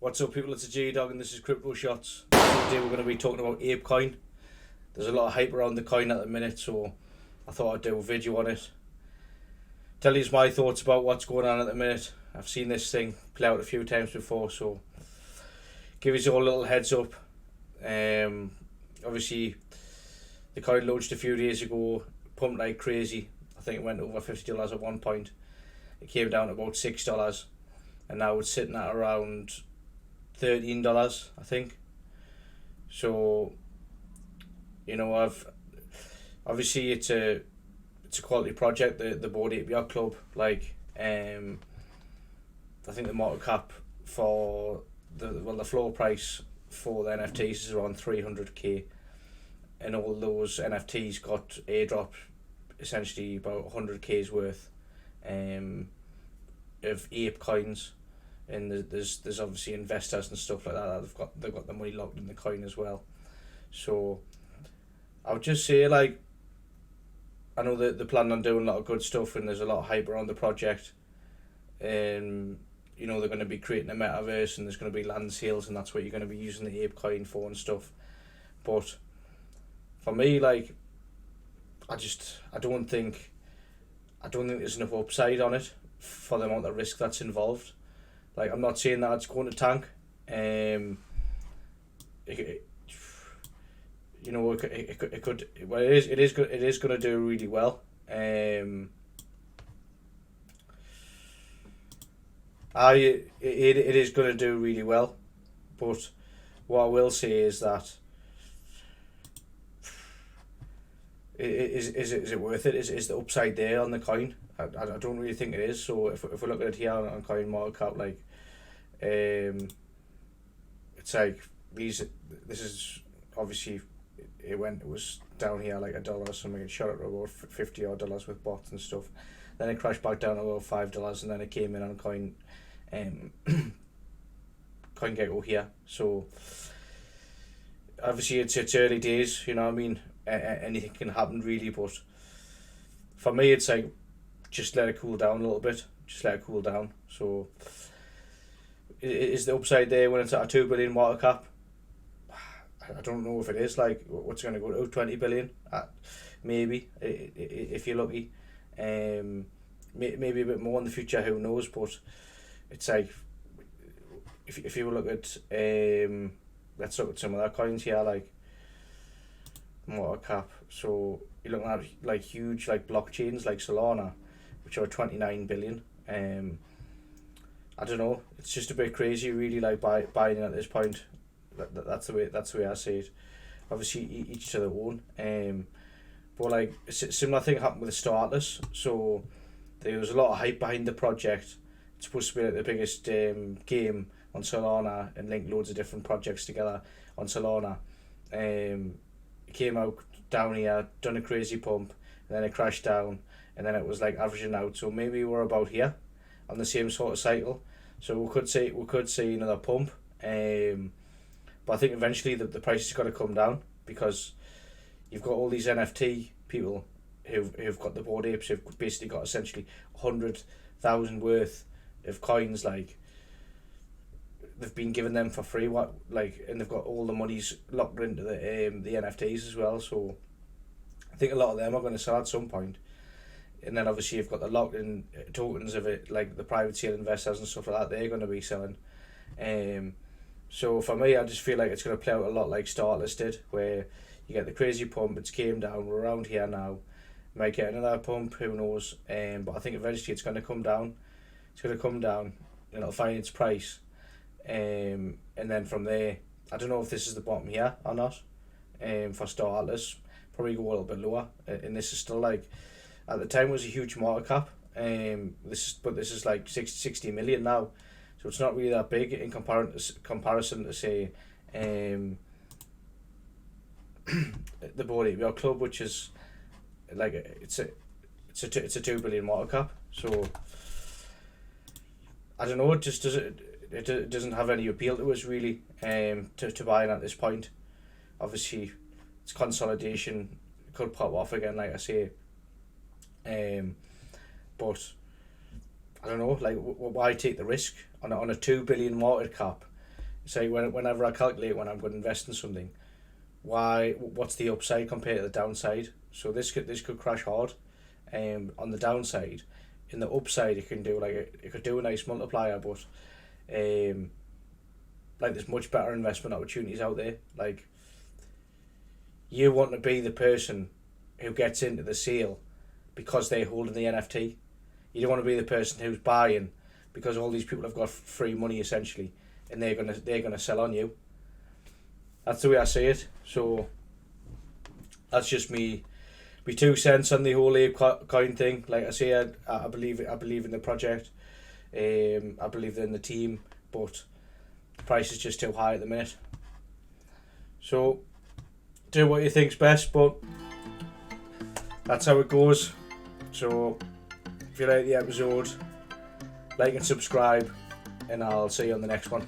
What's up, people? It's a J-Dog and this is Crypto Shots. Today we're going to be talking about Apecoin. There's a lot of hype around the coin at the minute, so I thought I'd do a video on it. Tell you my thoughts about what's going on at the minute. I've seen this thing play out a few times before, so give you all a little heads up. Obviously, the coin launched a few days ago, pumped like crazy. I think it went over $50 at one point. It came down to about $6, and now it's sitting at around $13, I think. So, you know, obviously it's a quality project. The BAYC Club, like, I think the market cap for the floor price for the NFTs is around 300k, and all those NFTs got airdropped essentially about 100k's worth of ape coins, and there's obviously investors and stuff like that they've got the money locked in the coin as well. So I would just say, like, I know that they're planning on doing a lot of good stuff and there's a lot of hype around the project, and you know they're going to be creating a metaverse and there's going to be land sales and that's what you're going to be using the ape coin for and stuff. But for me, like, I don't think there's enough upside on it for the amount of risk that's involved. Like, I'm not saying that it's going to tank. It could. Well, it is good. It is going to do really well. It is going to do really well, but what I will say is that is it worth it? Is the upside there on the coin? I don't really think it is. So if we look at it here on coin market cap, like, it's like this is obviously it was down here like $1 or something. It shot at about $50 odd with bots and stuff. Then it crashed back down to about $5, and then it came in on coin CoinGecko here. So obviously it's early days, you know what I mean. Anything can happen really, but for me it's like just let it cool down a little bit. Just let it cool down. So is the upside there when it's at a 2 billion market cap? I don't know if it is. Like, what's going to go to 20 billion? Maybe, if you're lucky. Maybe a bit more in the future, who knows. But it's like, if you look at, let's look at some of their coins here, like market cap. So you're looking at like huge like blockchains like Solana, which are 29 billion. I don't know. It's just a bit crazy, really, like buying at this point. That's the way I see it. Obviously, each to their own. But like a similar thing happened with the Startless. So there was a lot of hype behind the project. It's supposed to be like the biggest game on Solana and link loads of different projects together on Solana. It came out down here, done a crazy pump, and then it crashed down, and then it was like averaging out. So maybe we're about here on the same sort of cycle. So we could see another pump. But I think eventually the price has got to come down, because you've got all these NFT people who've got the bored apes, who've basically got essentially 100,000 worth of coins, like they've been giving them for free, and they've got all the monies locked into the NFTs as well. So I think a lot of them are going to sell at some point. And then obviously you've got the locked in tokens of it, like the private sale investors and stuff like that, they're going to be selling. So for me, I just feel like it's going to play out a lot like Startless did, where you get the crazy pump, it's came down, we're around here now, might get another pump, who knows. But I think eventually it's going to come down. It's going to come down, and it'll find its price. And then from there, I don't know if this is the bottom here or not. For Startless, probably go a little bit lower. And this is still like, at the time it was a huge market cap. This is like 60 million now. So it's not really that big in comparison to say the BAYC Club, which is like it's a 2 billion market cap. So I don't know. It just doesn't have any appeal to us really. To buying at this point. Obviously, it's consolidation. It could pop off again, like I say. But I don't know, like, why take the risk on a 2 billion market cap say whenever I calculate when I'm going to invest in something, what's the upside compared to the downside? So this could crash hard, on the downside. In the upside, it could do a nice multiplier, but like there's much better investment opportunities out there. Like, you want to be the person who gets into the sale because they're holding the NFT. You don't want to be the person who's buying because all these people have got free money essentially, and they're gonna sell on you. That's the way I see it. So that's just me 2 cents on the whole Ape coin thing. Like I say, I believe in the project. I believe in the team, but the price is just too high at the minute. So do what you think's best, but that's how it goes. So if you like the episode, like and subscribe, and I'll see you on the next one.